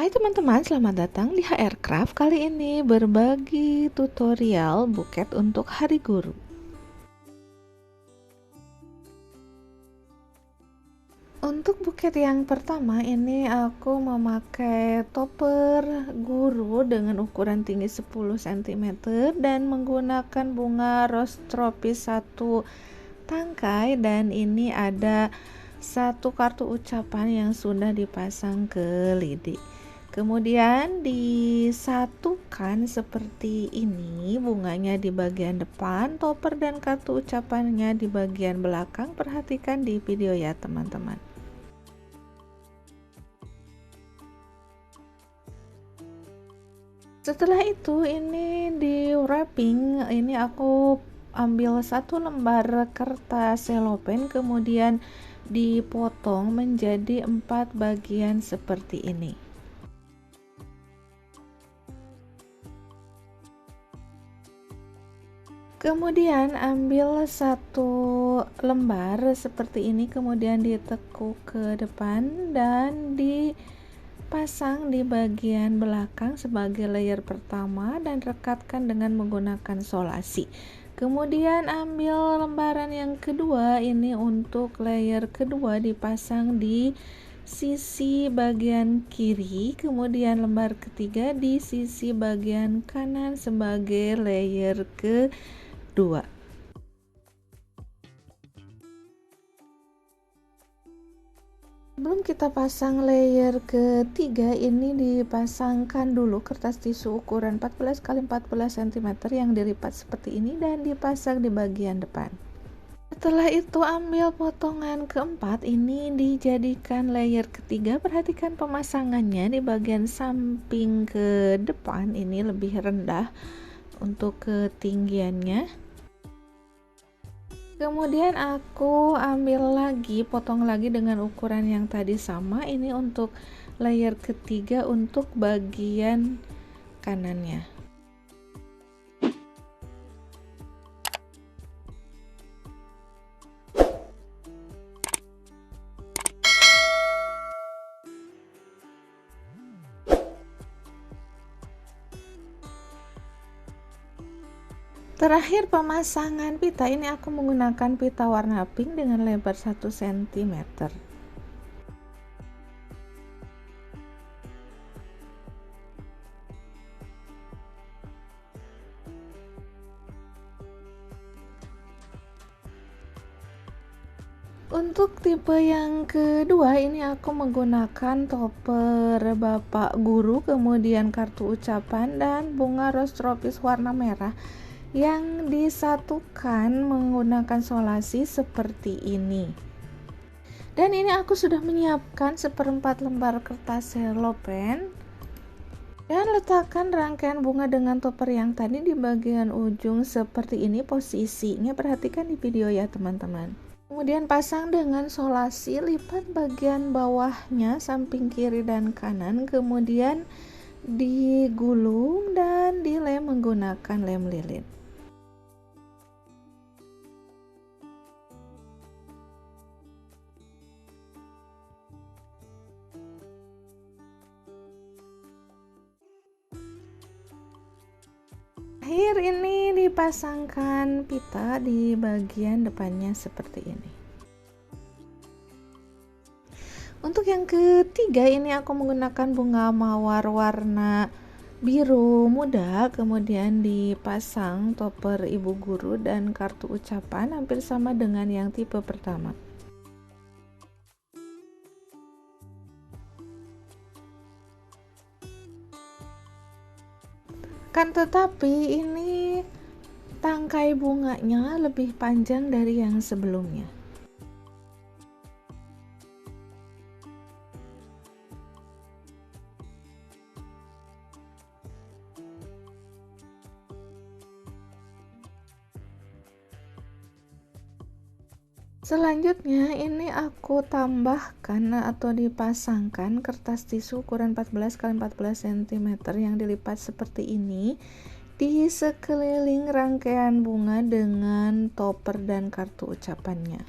Hai teman-teman, selamat datang di HRcraft. Kali ini berbagi tutorial buket untuk Hari Guru. Untuk buket yang pertama ini aku memakai topper guru dengan ukuran tinggi 10 cm dan menggunakan bunga rose tropis 1 tangkai, dan ini ada 1 kartu ucapan yang sudah dipasang ke lidi. Kemudian disatukan seperti ini, bunganya di bagian depan, topper dan kartu ucapannya di bagian belakang. Perhatikan di video ya teman-teman. Setelah itu ini di wrapping, ini aku ambil 1 lembar kertas selopen, kemudian dipotong menjadi 4 bagian seperti ini. Kemudian ambil 1 lembar seperti ini, kemudian ditekuk ke depan dan dipasang di bagian belakang sebagai layer pertama dan rekatkan dengan menggunakan solasi. Kemudian ambil lembaran yang kedua, ini untuk layer kedua dipasang di sisi bagian kiri, kemudian lembar ketiga di sisi bagian kanan sebagai layer kedua. Sebelum kita pasang layer ketiga, ini dipasangkan dulu kertas tisu ukuran 14 x 14 cm yang dilipat seperti ini dan dipasang di bagian depan. Setelah itu ambil potongan keempat, ini dijadikan layer ketiga. Perhatikan pemasangannya di bagian samping ke depan, ini lebih rendah untuk ketinggiannya. Kemudian aku ambil lagi, potong lagi dengan ukuran yang tadi sama, ini untuk layer ketiga untuk bagian kanannya. Terakhir pemasangan pita, ini aku menggunakan pita warna pink dengan lebar 1 cm. Untuk tipe yang kedua, ini aku menggunakan topper Bapak Guru, kemudian kartu ucapan dan bunga rose tropis warna merah yang disatukan menggunakan solasi seperti ini. Dan ini aku sudah menyiapkan 1/4 lembar kertas selopen dan letakkan rangkaian bunga dengan topper yang tadi di bagian ujung seperti ini posisinya. Perhatikan di video ya teman-teman. Kemudian pasang dengan solasi, lipat bagian bawahnya samping kiri dan kanan, kemudian digulung dan dilem menggunakan lem lilin. Akhir ini dipasangkan pita di bagian depannya seperti ini. Untuk yang ketiga, ini aku menggunakan bunga mawar warna biru muda, kemudian dipasang topper ibu guru dan kartu ucapan hampir sama dengan yang tipe pertama. Kan tetapi ini tangkai bunganya lebih panjang dari yang sebelumnya. Selanjutnya ini aku tambahkan atau dipasangkan kertas tisu ukuran 14 x 14 cm yang dilipat seperti ini di sekeliling rangkaian bunga dengan topper dan kartu ucapannya.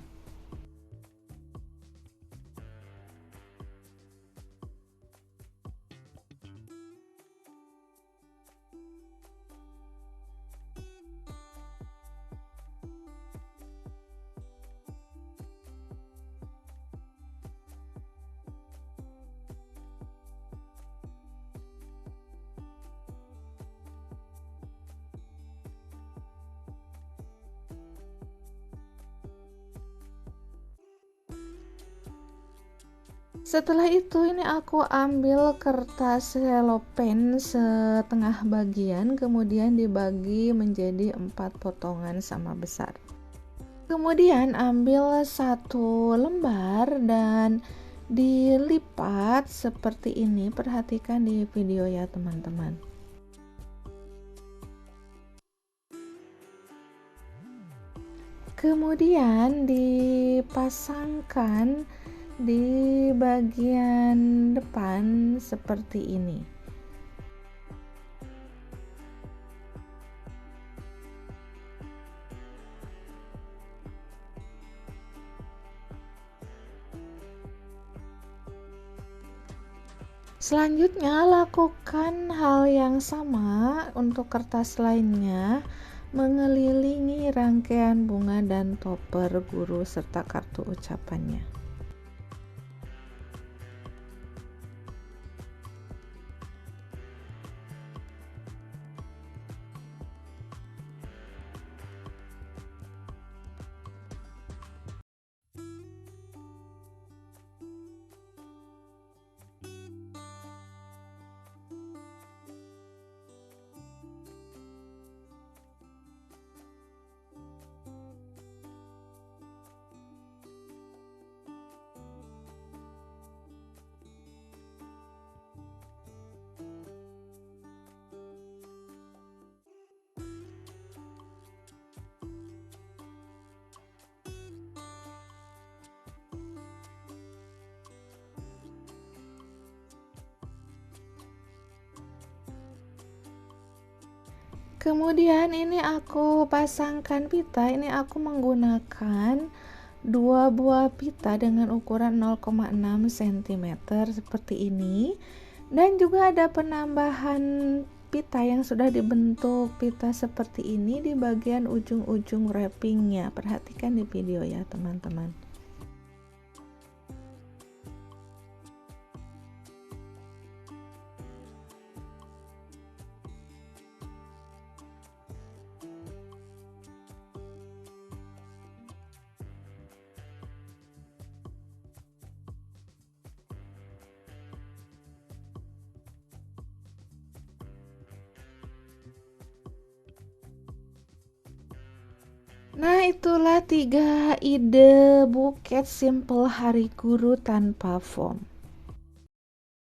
Setelah itu ini aku ambil kertas selopen setengah bagian, kemudian dibagi menjadi 4 potongan sama besar. Kemudian ambil satu lembar dan dilipat seperti ini. Perhatikan di video ya teman-teman. Kemudian dipasangkan di bagian depan seperti ini. Selanjutnya lakukan hal yang sama untuk kertas lainnya, mengelilingi rangkaian bunga dan topper guru serta kartu ucapannya. Kemudian ini aku pasangkan pita. Ini aku menggunakan 2 buah pita dengan ukuran 0,6 cm seperti ini, dan juga ada penambahan pita yang sudah dibentuk pita seperti ini di bagian ujung-ujung wrappingnya. Perhatikan di video ya teman-teman. Nah, itulah 3 ide buket simple hari guru tanpa foam.